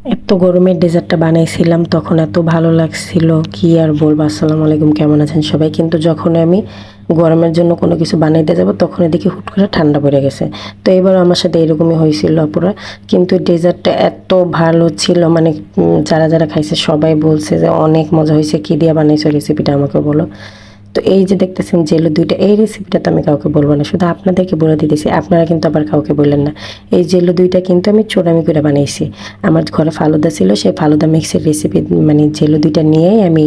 এত গরমের ডেজার্টটা বানাইছিলাম তখন এত ভালো লাগছিল কি আর বলবো। আসসালামু আলাইকুম, কেমন আছেন সবাই? কিন্তু যখন আমি গরমের জন্য কোনো কিছু বানাইতে যাব তখন এদিকে হুট করে ঠান্ডা পড়ে গেছে। তো এবার আমার সাথে এরকমই হয়েছিল পুরা। কিন্তু ডেজার্টটা এত ভালো ছিল, মানে যারা যারা খাইছে সবাই বলছে যে অনেক মজা হয়েছে। কি দিয়ে বানাইছো, রেসিপিটা আমাকে বলো। তো এই যে দেখতেছেন জেলো ২টা, এই রেসিপিটা তো আমি কাউকে বলবো না, শুধু আপনাদেরকে বলে দিতেছি। আপনারা কিন্তু আবার কাউকে বললেন না। এই জেলো ২টা কিন্তু আমি চোরামি করে বানাইছি। আমার ঘরে ফালুদা ছিল, সেই ফালুদা মিক্সের রেসিপি, মানে জেলো ২টা নিয়েই আমি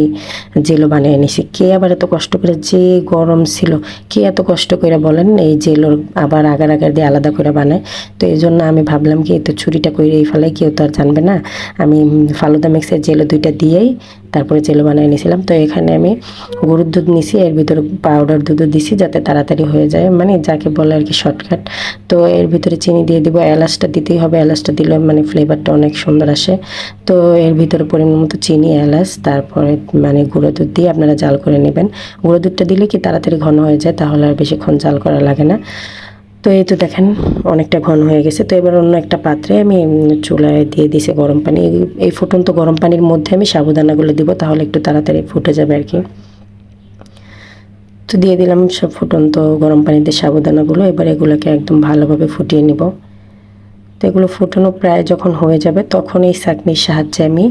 জেলো বানিয়ে নিছি। কে আবার এত কষ্ট করে, যে গরম ছিল, কে এত কষ্ট করে বলেন এই জেলোর আবার আগার আগার দিয়ে আলাদা করে বানায়। তো এই জন্য আমি ভাবলাম কি, তো ছুরিটা করে এই ফেলাই, কেউ তো আর জানবে না। আমি ফালুদা মিক্সের জেলো ২টা দিয়েই তারপরে জেলো বানিয়ে নিয়েছিলাম। তো এখানে আমি গরুর দুধ নিছি, এর ভিতরে পাউডার দুধও দিছি যাতে তাড়াতাড়ি হয়ে যায়, মানে যাকে বলে আর কি শর্টকাট। তো এর ভিতরে চিনি দিয়ে দিব, এলাচটা দিতেই হবে, এলাচটা দিলে মানে ফ্লেভারটা অনেক সুন্দর আসে। তো এর ভিতরে পরিমাণ মতো চিনি, এলাচ, তারপরে মানে গুঁড়ো দুধ দিয়ে আপনারা জাল করে নেবেন। গুঁড়ো দুধটা দিলে কি তাড়াতাড়ি ঘন হয়ে যায়, তাহলে আর বেশিক্ষণ জাল করা লাগে না। তো এই তো দেখেন অনেকটা ঘন হয়ে গেছে। তো এবার অন্য একটা পাত্রে আমি চুলায় দিয়ে দিছি গরম পানি। এই ফুটন্ত গরম পানির মধ্যে আমি সাবুদানাগুলো দিব, তাহলে একটু তাড়াতাড়ি ফুটে যাবে আর কি। তো দিয়ে দিলাম সব ফুটন্ত গরম পানিতে সাবুদানাগুলো। এবার এগুলোকে একদম ভালোভাবে ফুটিয়ে নিব। তো এগুলো ফুটানো প্রায় যখন হয়ে যাবে তখন এই ছাঁকনির সাহায্যে আমি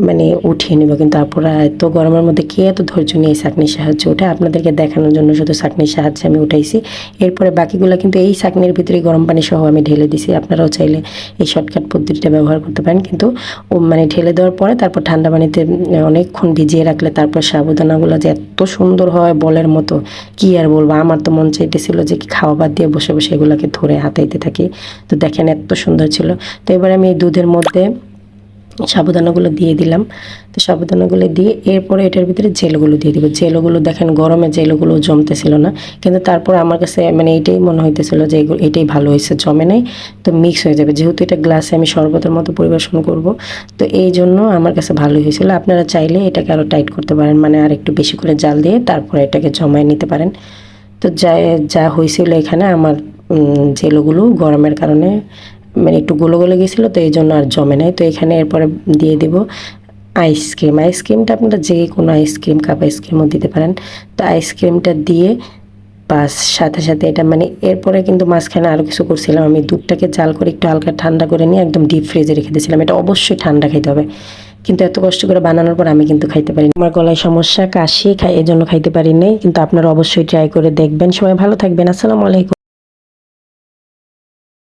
মানে উঠিয়ে নিব। কিন্তু আপুরা এত গরমের মধ্যে কে এত ধৈর্য নিয়ে এই ছাঁকনির সাহায্যে ওঠে, আপনাদেরকে দেখানোর জন্য শুধু ছাঁকনির সাহায্যে আমি উঠাইছি। এরপরে বাকিগুলো কিন্তু এই ছাঁকনির ভিতরে গরম পানি সহ আমি ঢেলে দিছি। আপনারাও চাইলে এই শর্টকাট পদ্ধতিটা ব্যবহার করতে পারেন, কিন্তু ও মানে ঢেলে দেওয়ার পরে তারপর ঠান্ডা পানিতে অনেকক্ষণ ভিজিয়ে রাখলে তারপর সাবুদানাগুলো যে এত সুন্দর হয় বলের মতো, কি আর বলবো। আমার তো মন চাইতেছিল যে কি খাওয়া বাদ দিয়ে বসে বসে এগুলোকে ধরে হাতাইতে থাকি। তো দেখেন এত সুন্দর ছিল। তো এবার আমি এই দুধের মধ্যে সাবুদানাগুলো দিয়ে দিলাম। তো সাবুদানাগুলো দিয়ে এরপরে এটার ভিতরে জেলগুলো দিয়ে দিব। জেলগুলো দেখেন গরমে জেলগুলো জমতেছিল না, কিন্তু তারপর আমার কাছে মানে এটাই মনে হইতেছিল যে এটাই ভালো হয়েছে, জমে নাই। তো মিক্স হয়ে যাবে, যেহেতু এটা গ্লাসে আমি শরবতের মতো পরিবেশন করব। তো এই জন্য আমার কাছে ভালোই হয়েছিল। আপনারা চাইলে এটাকে আরও টাইট করতে পারেন, মানে আর একটু বেশি করে জাল দিয়ে তারপরে এটাকে জমায় নিতে পারেন। তো যা যা হয়েছিল এখানে আমার জেলগুলো গরমের কারণে মানে একটু গলে গলে গেছিলো, তো এই জন্য আর জমে নাই। তো এখানে এরপরে দিয়ে দিব আইসক্রিম। আইসক্রিমটা আপনারা যে কোনো আইসক্রিম, কাপ আইসক্রিমও দিতে পারেন। তো আইসক্রিমটা দিয়ে বাস সাথে সাথে এটা মানে এরপরে কিন্তু মাঝখানে আরও কিছু করছিলাম। আমি দুধটাকে জাল করে একটু হালকা ঠান্ডা করে নিয়ে একদম ডিপ ফ্রিজে রেখে দিয়েছিলাম। এটা অবশ্যই ঠান্ডা খাইতে হবে, কিন্তু এত কষ্ট করে বানানোর পর আমি কিন্তু খাইতে পারি। আমার গলায় সমস্যা, কাশি, এই জন্য খাইতে পারি নাই। কিন্তু আপনারা অবশ্যই ট্রাই করে দেখবেন। সবাই ভালো থাকবেন। আসসালামু আলাইকুম।